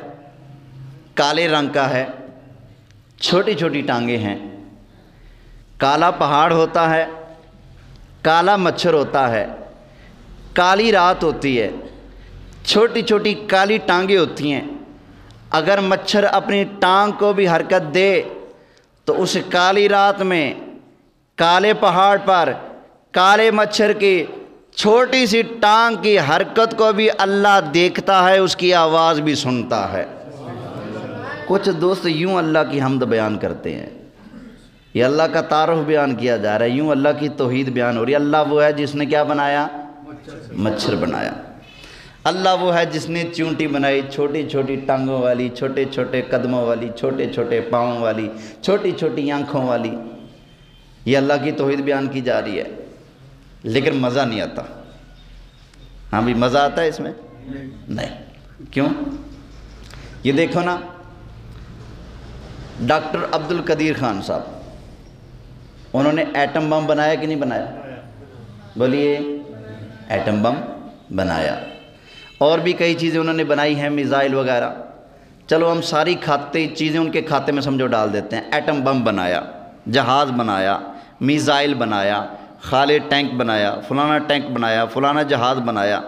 کالے رنگ کا ہے، چھوٹی چھوٹی ٹانگیں ہیں، کالا پہاڑ ہوتا ہے، کالا مچھر ہوتا ہے، کالی رات ہوتی ہے، چھوٹی چھوٹی کالی ٹانگیں ہوتی ہیں۔ اگر مچھر اپنی ٹانگ کو بھی حرکت دے تو اس کالی رات میں کالے پہاڑ پر کالے مچھر کی چھوٹی سی ٹانگ کی حرکت کو بھی اللہ دیکھتا ہے، اس کی آواز بھی سنتا ہے۔ کچھ دوست یوں اللہ کی حمد بیان کرتے ہیں، یہ اللہ کا تعارف بیان کیا جا رہا ہے، یوں اللہ کی توحید بیان ہو رہی ہے۔ اللہ وہ ہے جس نے کیا بنایا؟ مچھر بنایا۔ اللہ وہ ہے جس نے چونٹی بنائی، چھوٹی چھوٹی ٹانگوں والی، چھوٹے چھوٹے قدموں والی، چھوٹے چھوٹے پاؤں والی، چھوٹی چھوٹی آنکھوں والی۔ یہ اللہ کی توحید بیان کی جا رہی ہے لیکن مزہ نہیں آتا۔ ہاں بھی مزہ آتا ہے اس میں؟ نہیں۔ کیوں؟ یہ دیکھو نا، ڈاکٹر عبد القدیر خان صاحب، انہوں نے ایٹم بم بنایا کہ نہیں بنایا؟ بولیے، ایٹم بم بنایا۔ اور بھی کئی چیزیں انہوں نے بنائی ہیں، میزائل وغیرہ۔ چلو ہم ساری چیزیں ان کے کھاتے میں سمجھو ڈال دیتے ہیں۔ ایٹم بم بنایا، جہاز بنایا، میزائل بنایا، خالد ٹینک بنایا، فلانا ٹینک بنایا، فلانا جہاز بنایا،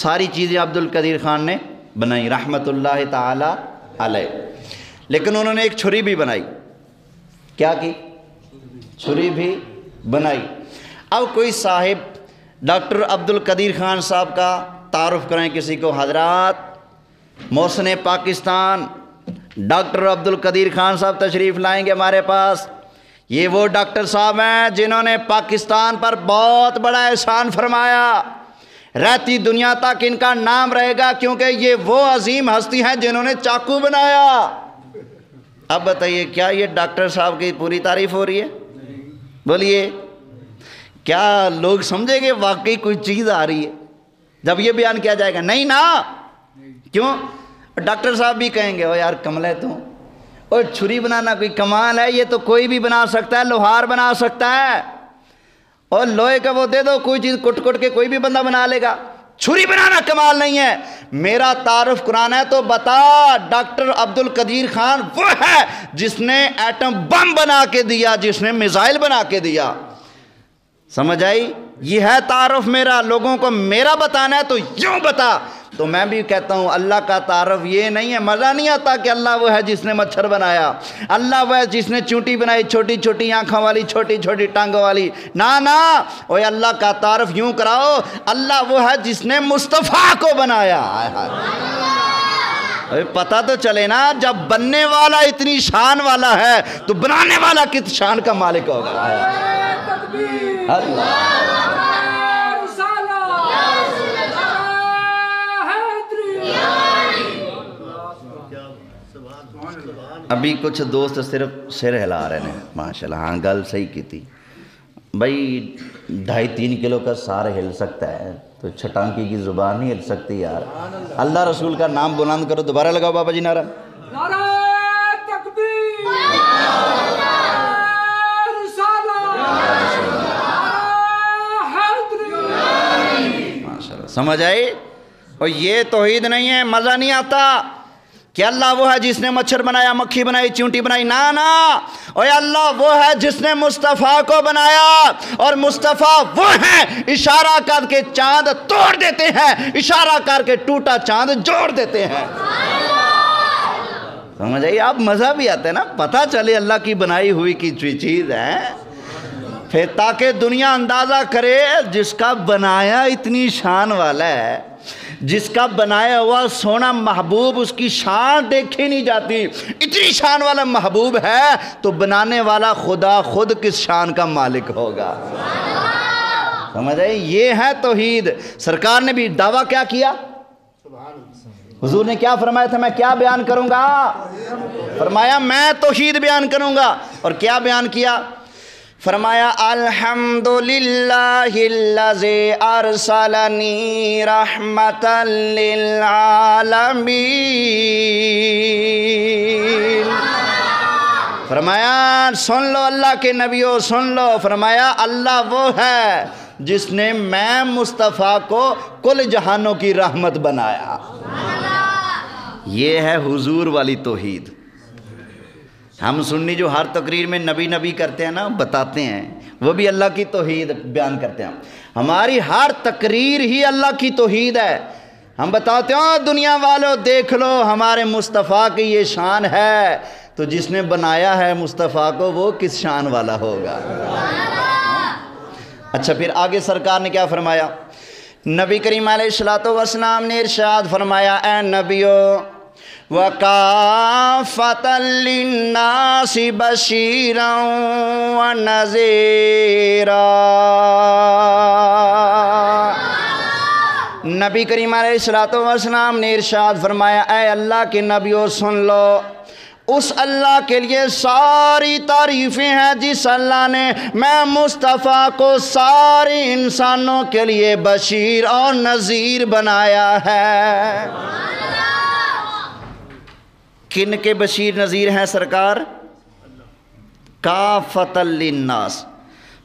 ساری چیزیں عبد القدیر خان نے بنائی رحمت اللہ تعالی علیہ۔ لیکن انہوں نے ایک چھری بھی بنائی۔ کیا کی؟ چھری بھی بنائی۔ اب کوئی صاحب ڈاکٹر عبد القدیر خان صاحب کا تعارف کریں کسی کو، حضرات محسن پاکستان ڈاکٹر عبد القدیر خان صاحب تشریف لائیں گے ہمارے پاس۔ یہ وہ ڈاکٹر صاحب ہیں جنہوں نے پاکستان پر بہت بڑا احسان فرمایا، رہتی دنیا تک ان کا نام رہے گا، کیونکہ یہ وہ عظیم ہستی ہیں جنہوں نے چاقو بنایا۔ اب بتائیے کیا یہ ڈاکٹر صاحب کی پوری تعریف ہو رہی ہے؟ بولیے، کیا لوگ سمجھیں گے واقعی کوئی چیز آ رہی ہے جب یہ بیان کیا جائے گا؟ نہیں نا۔ کیوں؟ ڈاکٹر صاحب بھی کہیں گے او یار کمل ہے تو، اور چھری بنانا کوئی کمال ہے؟ یہ تو کوئی بھی بنا سکتا ہے، لوہار بنا سکتا ہے، اور لوہے کا وہ دے دو کوئی چیز کٹ کٹ کے کوئی بھی بندہ بنا لے گا، چھری بنانا کمال نہیں ہے۔ میرا تعارف قرآن ہے تو بتا، ڈاکٹر عبد القدیر خان وہ ہے جس نے ایٹم بم بنا کے دیا، جس نے میزائل بنا کے دیا۔ سمجھ آئی؟ یہ ہے تعارف میرا، لوگوں کو میرا بتانا ہے تو یوں بتا۔ تو میں بھی کہتا ہوں اللہ کا تعارف یہ نہیں ہے، مزہ نہیں آتا کہ اللہ وہ ہے جس نے مچھر بنایا، اللہ وہ ہے جس نے چونٹی بنائی، چھوٹی چھوٹی آنکھوں والی، چھوٹی چھوٹی ٹانگوں والی۔ نا اوے اللہ کا تعارف یوں کراؤ، اللہ وہ ہے جس نے مصطفیٰ کو بنایا۔ پتہ تو چلے نا، جب بننے والا اتنی شان والا ہے تو بنانے والا کس شان کا مالک ہوگا؟ اللہ ابھی کچھ دوست صرف سر ہلا رہے ہیں، ماشاءاللہ ہاں گل صحیح کی تھی بھائی، 2.5-3 کلو کا سار ہل سکتا ہے تو چھٹانکی کی زبان نہیں ہل سکتی یار۔ اللہ رسول کا نام بلند کرو، دوبارہ لگاؤ بابا جی نعرہ۔ نعرہ تکبیر، نعرہ رسالت، نعرہ حیدری۔ ماشاءاللہ سمجھ آئی؟ اور یہ توحید نہیں ہے، مزہ نہیں آتا کہ اللہ وہ ہے جس نے مچھر بنایا، مکھی بنائی، چیونٹی بنائی، نا اوے اللہ وہ ہے جس نے مصطفیٰ کو بنایا، اور مصطفیٰ وہ ہیں اشارہ کر کے چاند توڑ دیتے ہیں، اشارہ کر کے ٹوٹا چاند جوڑ دیتے ہیں۔ سمجھ آئی؟ اب مزہ بھی آتا ہے نا، پتہ چلے اللہ کی بنائی ہوئی کی چیز ہے، پھر تاکہ دنیا اندازہ کرے جس کا بنایا اتنی شان والا ہے، جس کا بنایا ہوا سونا محبوب، اس کی شان دیکھی نہیں جاتی، اتنی شان والا محبوب ہے تو بنانے والا خدا خود کس شان کا مالک ہوگا۔ سمجھ آئی؟ یہ ہے توحید۔ سرکار نے بھی دعویٰ کیا کیا؟ حضور نے کیا فرمایا تھا؟ میں کیا بیان کروں گا؟ فرمایا میں توحید بیان کروں گا۔ اور کیا بیان کیا؟ فرمایا الحمدللہ الذی ارسلنی رحمتا للعالمین۔ فرمایا سن لو اللہ کے نبیوں، سن لو، فرمایا اللہ وہ ہے جس نے میں مصطفیٰ کو کل جہانوں کی رحمت بنایا۔ یہ ہے حضور والی توحید۔ ہم سنی جو ہر تقریر میں نبی نبی کرتے ہیں نا، بتاتے ہیں، وہ بھی اللہ کی توحید بیان کرتے ہیں۔ ہماری ہر تقریر ہی اللہ کی توحید ہے۔ ہم بتاتے ہیں دنیا والوں دیکھ لو ہمارے مصطفیٰ کی یہ شان ہے، تو جس نے بنایا ہے مصطفیٰ کو وہ کس شان والا ہوگا۔ اچھا پھر آگے سرکار نے کیا فرمایا؟ نبی کریم علیہ السلام نے ارشاد فرمایا اے نبیو وَكَافَةً لِلنَّاسِ بَشِيرًا وَنَذِيرًا۔ نبی کریم علیہ السلام نے ارشاد فرمایا اے اللہ کے نبیو سن لو، اس اللہ کے لیے ساری تعریفیں ہیں جس اللہ نے میں مصطفیٰ کو سارے انسانوں کے لیے بشیر اور نذیر بنایا ہے۔ کن کے بشیر نذیر ہیں سرکار؟ کافۃ للناس،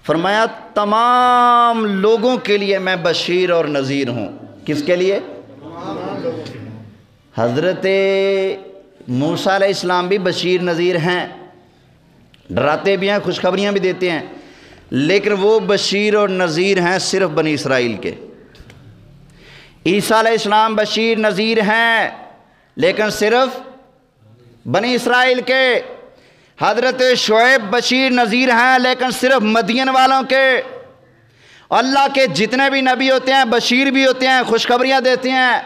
فرمایا تمام لوگوں کے لیے میں بشیر اور نذیر ہوں۔ کس کے لیے؟ حضرت موسیٰ علیہ السلام بھی بشیر نذیر ہیں، ڈراتے بھی ہیں، خوشخبریاں بھی دیتے ہیں، لیکن وہ بشیر اور نذیر ہیں صرف بنی اسرائیل کے۔ عیسیٰ علیہ السلام بشیر نذیر ہیں لیکن صرف بنی اسرائیل کے۔ حضرت شعیب بشیر نذیر ہیں لیکن صرف مدین والوں کے۔ اللہ کے جتنے بھی نبی ہوتے ہیں بشیر بھی ہوتے ہیں، خوشخبریاں دیتے ہیں،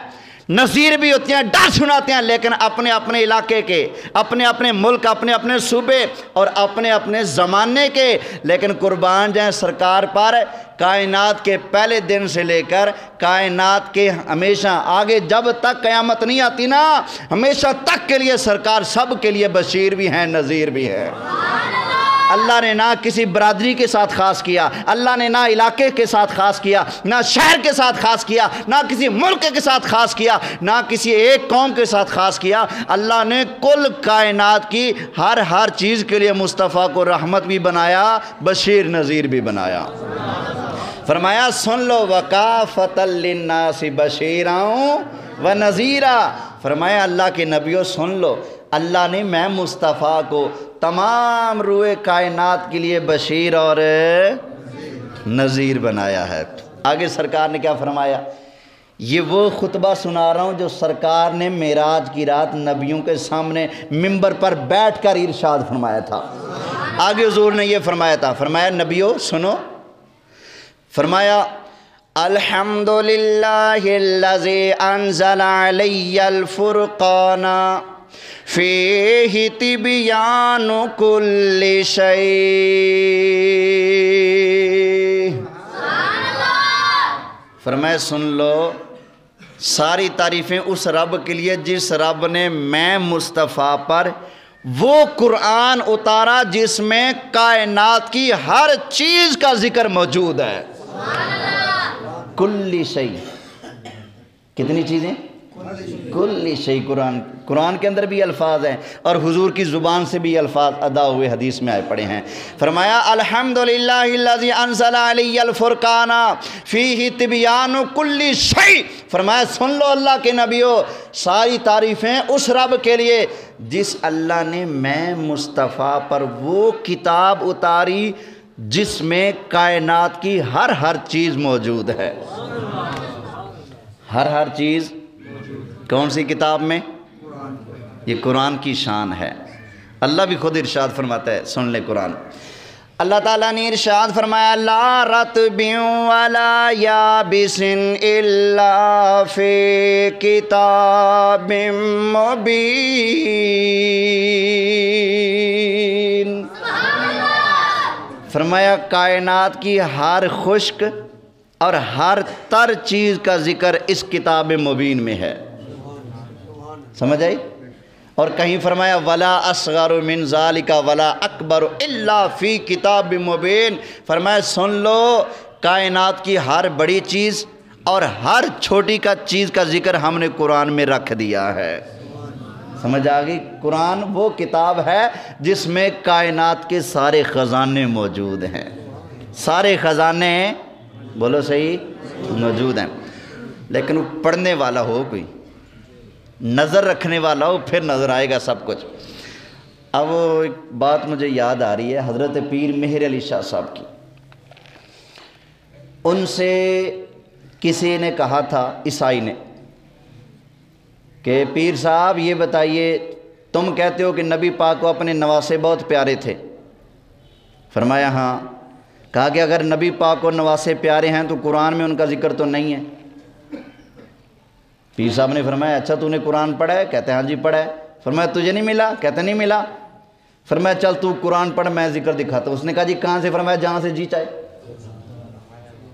نذیر بھی ہوتے ہیں، ڈر سناتے ہیں، لیکن اپنے اپنے علاقے کے، اپنے اپنے ملک، اپنے اپنے صوبے اور اپنے اپنے زمانے کے۔ لیکن قربان جائیں سرکار پر، کائنات کے پہلے دن سے لے کر کائنات کے ہمیشہ آگے جب تک قیامت نہیں آتی نا، ہمیشہ تک کے لیے سرکار سب کے لیے بشیر بھی ہیں، نذیر بھی ہیں۔ اللہ نے نہ کسی برادری کے ساتھ خاص کیا، اللہ نے نہ علاقے کے ساتھ خاص کیا، نہ شہر کے ساتھ خاص کیا، نہ کسی ملک کے ساتھ خاص کیا، نہ کسی ایک قوم کے ساتھ خاص کیا۔ اللہ نے کل کائنات کی ہر چیز کے لیے مصطفیٰ کو رحمت بھی بنایا، بشیر نذیر بھی بنایا۔ فرمایا سن لو وَكَافَةً لِلنَّاسِ بَشِيرًا وَنَذِيرًا۔ فرمایا اللہ کے نبیوں سن لو، اللہ نے میں مصطفیٰ کو تمام روئے کائنات کے لیے بشیر اور نذیر بنایا ہے۔ آگے سرکار نے کیا فرمایا؟ یہ وہ خطبہ سنا رہا ہوں جو سرکار نے معراج کی رات نبیوں کے سامنے منبر پر بیٹھ کر ارشاد فرمایا تھا۔ آگے حضور نے یہ فرمایا تھا، فرمایا نبیوں سنو، فرمایا الحمدللہ الذی انزل علی الفرقان فیہ تبیان کل شیء۔ فرمایا سن لو، ساری تعریفیں اس رب کے لیے جس رب نے میں مصطفیٰ پر وہ قرآن اتارا جس میں کائنات کی ہر چیز کا ذکر موجود ہے۔ کل شیء، کتنی چیزیں؟ کل شیء قرآن کے اندر بھی الفاظ ہیں اور حضور کی زبان سے بھی الفاظ ادا ہوئے حدیث میں آئے پڑے ہیں۔ فرمایا الحمدللہ الذی انزل علی الفرقان فیہ تبیان کل شیء۔ فرمایا سن لو اللہ کے نبیوں، ساری تعریفیں اس رب کے لیے جس اللہ نے میں مصطفیٰ پر وہ کتاب اتاری جس میں کائنات کی ہر چیز موجود ہے۔ ہر چیز کون سی کتاب میں؟ یہ قرآن کی شان ہے۔ اللہ بھی خود ارشاد فرماتا ہے، سن لے قرآن۔ اللہ تعالیٰ نے ارشاد فرمایا لا رطب ولا یابس الا فی کتاب مبین۔ فرمایا کائنات کی ہر خشک اور ہر تر چیز کا ذکر اس کتاب مبین میں ہے۔ سمجھ آئی؟ اور کہیں فرمایا ولا اصغر من ذالک ولا اکبر الا فی کتاب مبین۔ فرمایا سن لو کائنات کی ہر بڑی چیز اور ہر چھوٹی چیز کا ذکر ہم نے قرآن میں رکھ دیا ہے۔ سمجھ آ گئی؟ قرآن وہ کتاب ہے جس میں کائنات کے سارے خزانے موجود ہیں۔ سارے خزانے بولو صحیح موجود ہیں، لیکن وہ پڑھنے والا ہو، کوئی نظر رکھنے والا ہو، پھر نظر آئے گا سب کچھ۔ اب ایک بات مجھے یاد آ رہی ہے حضرت پیر مہر علی شاہ صاحب کی۔ ان سے کسی نے کہا تھا، عیسائی نے، کہ پیر صاحب یہ بتائیے تم کہتے ہو کہ نبی پاک کو اپنے نواسے بہت پیارے تھے۔ فرمایا ہاں۔ کہا کہ اگر نبی پاک کو نواسے پیارے ہیں تو قرآن میں ان کا ذکر تو نہیں ہے۔ پیر صاحب نے فرمایا اچھا تو نے قرآن پڑھا ہے؟ کہتے ہیں ہاں جی پڑھا ہے۔ فرمایا تجھے نہیں ملا؟ کہتے نہیں ملا۔ فرمایا چل تو قرآن پڑھ میں ذکر دکھاتا ہوں۔ اس نے کہا جی کہاں سے؟ فرمایا جہاں سے جی چاہے،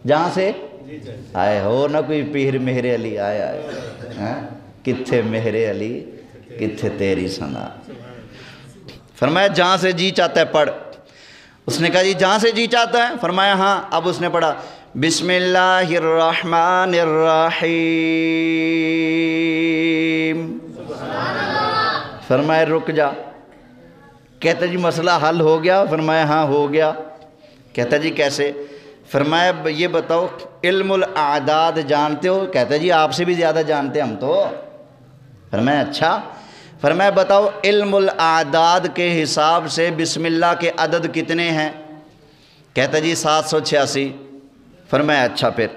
جہاں سے آئے ہو نہ کوئی پیر مہر علی آئے کتھے مہر علی کتھے تیری ثنا۔ فرمایا جہاں سے جی چاہتا ہے پڑھ۔ اس نے کہا جی جہاں سے جی چاہتا ہے؟ فرمایا ہاں۔ اب اس نے پڑھا بسم اللہ الرحمن الرحیم۔ فرمایا رک جا۔ کہتا جی مسئلہ حل ہو گیا؟ فرمایا ہاں ہو گیا۔ کہتا جی کیسے؟ فرمایا یہ بتاؤ علم الاعداد جانتے ہو؟ کہتا جی آپ سے بھی زیادہ جانتے ہم تو۔ فرمایا اچھا۔ فرمایا بتاؤ علم الاعداد کے حساب سے بسم اللہ کے عدد کتنے ہیں؟ کہتا جی 786۔ فرمایا اچھا پھر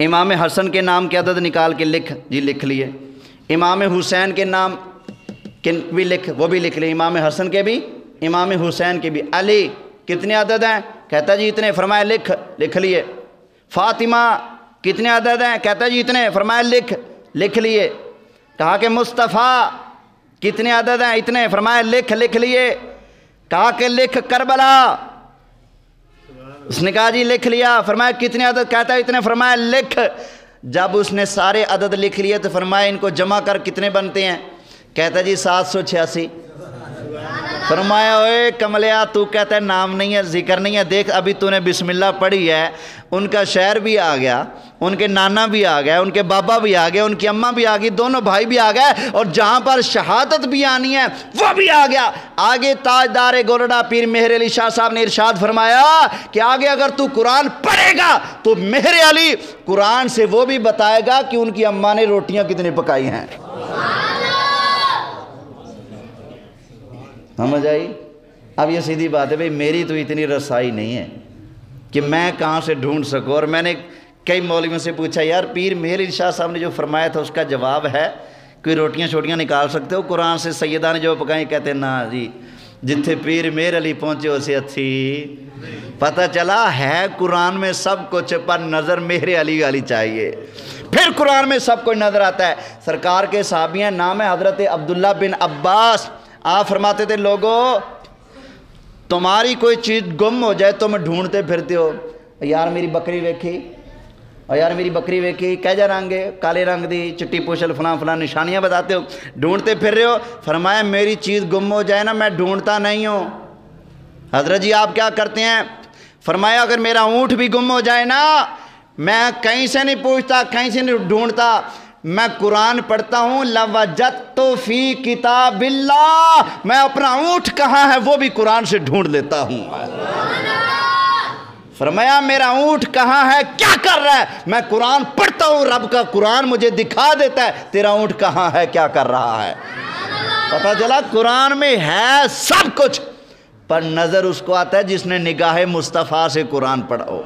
امام حسن کے نام کے عدد نکال کے لکھ۔ جی لکھ لیے۔ امام حسین کے نام بھی لکھ، وہ بھی لکھ لیے، امام حسن کے بھی امام حسین کے بھی۔ علی کتنے عدد ہیں؟ کہتا جی اتنے۔ فرمایا لکھ لیے۔ فاطمہ کتنے عدد ہیں؟ کہتا جی اتنے۔ فرمایا لکھ لیے۔ کہا کہ مصطفیٰ کتنے عدد ہیں؟ اتنے۔ فرمایا لکھ لیے۔ کہا کہ لکھ کربلا۔ اس نے کہا جی لکھ لیا۔ فرمایا کتنے عدد؟ کہتا ہے اتنے۔ فرمایا لکھ۔ جب اس نے سارے عدد لکھ لیے تو فرمایا ان کو جمع کر کتنے بنتے ہیں؟ کہتا جی 786۔ فرمایا اوے کملیا تو کہتا ہے نام نہیں ہے ذکر نہیں ہے، دیکھ ابھی تو نے بسم اللہ پڑھی ہے، ان کا شہر بھی آ گیا، ان کے نانا بھی آ گیا، ان کے بابا بھی آ گیا، ان کی اماں بھی آ گئی، دونوں بھائی بھی آ گئے، اور جہاں پر شہادت بھی آنی ہے وہ بھی آ گیا۔ آگے تاجدار گولڈا پیر مہر علی شاہ صاحب نے ارشاد فرمایا کہ آگے اگر تو قرآن پڑھے گا تو مہر علی قرآن سے وہ بھی بتائے گا کہ ان کی اماں نے روٹیاں کتنی پکائی ہیں۔ سمجھ آئی؟ اب یہ سیدھی بات ہے بھئی میری تو اتنی رسائی نہیں ہے کہ میں کہاں سے ڈھونڈ سکوں، اور میں نے کئی مولویوں سے پوچھا یار پیر مہر علی شاہ صاحب نے جو فرمایا تھا اس کا جواب ہے؟ کوئی روٹیاں چھوٹیاں نکال سکتے ہو قرآن سے؟ سیدہ نے جو پکائیں کہتے ہیں نا جی جتھے پیر مہر علی پہنچے اسے اتھی پتہ چلا ہے قرآن میں سب کچھ، پر نظر مہر علی والی چاہیے، پھر قرآن میں سب کچھ نظر آتا ہے۔ سرکار کے صحابی ہیں، نام ہے حضرت عبداللہ بن عباس۔ آپ فرماتے تھے لوگو تمہاری کوئی چیز گم ہو جائے تم ڈھونڈتے پھرتے ہو، یار میری بکری ویکھی، اور یار میری بکری ویکھی کہہ جا رنگ ہے، کالے رنگ دی، چٹی پوشل، فلاں نشانیاں بتاتے ہو، ڈھونڈتے پھر رہے ہو۔ فرمایا میری چیز گم ہو جائے نا میں ڈھونڈتا نہیں ہوں۔ حضرت جی آپ کیا کرتے ہیں؟ فرمایا اگر میرا اونٹ بھی گم ہو جائے نا میں کہیں سے نہیں پوچھتا، کہیں سے نہیں ڈھونڈتا، میں قرآن پڑھتا ہوں لوجدت فی کتاب اللہ، میں اپنا اونٹ کہاں ہے وہ بھی قرآن سے ڈھونڈ لیتا ہوں۔ فرمایا میرا اونٹ کہاں ہے، کیا کر رہا ہے، میں قرآن پڑھتا ہوں، رب کا قرآن مجھے دکھا دیتا ہے تیرا اونٹ کہاں ہے، کیا کر رہا ہے۔ پتہ چلا قرآن میں ہے سب کچھ، پر نظر اس کو آتا ہے جس نے نگاہ مصطفیٰ سے قرآن پڑھا ہو۔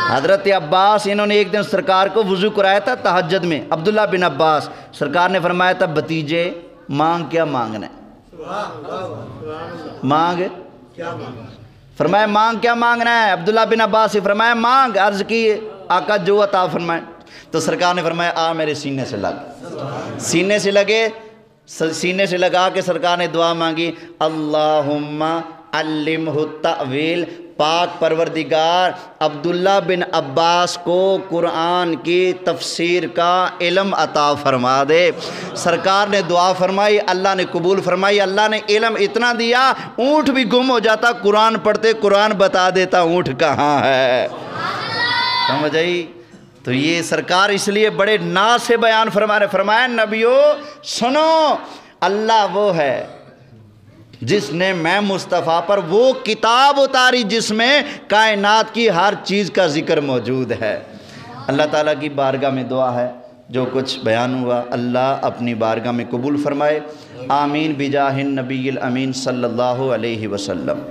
حضرت عباس انہوں نے ایک دن سرکار کو وضو کرایا تھا تہجد میں، عبداللہ بن عباس، سرکار نے فرمایا تھا بھتیجے مانگ کیا مانگنا ہے، مانگ فرمایا مانگ کیا مانگنا ہے، عبداللہ بن عباس سے فرمایا مانگ، عرض کی آقا جو عطا فرمائے، تو سرکار نے فرمایا آ میرے سینے سے لگ، سینے سے لگے، سینے سے لگا کے سرکار نے دعا مانگی اللہم علمہ التأویل، پاک پروردگار عبداللہ بن عباس کو قرآن کی تفسیر کا علم عطا فرما دے۔ سرکار نے دعا فرمائی، اللہ نے قبول فرمائی، اللہ نے علم اتنا دیا اونٹ بھی گم ہو جاتا، قرآن پڑھتے قرآن بتا دیتا اونٹ کہاں ہے۔ سمجھ آئی؟ تو یہ سرکار اس لیے بڑے ناز سے بیان فرما رہے، فرمایا نبیو سنو، اللہ وہ ہے جس نے میں مصطفیٰ پر وہ کتاب اتاری جس میں کائنات کی ہر چیز کا ذکر موجود ہے۔ اللہ تعالیٰ کی بارگاہ میں دعا ہے جو کچھ بیان ہوا اللہ اپنی بارگاہ میں قبول فرمائے، آمین بجاہ النبی الامین صلی اللہ علیہ وسلم۔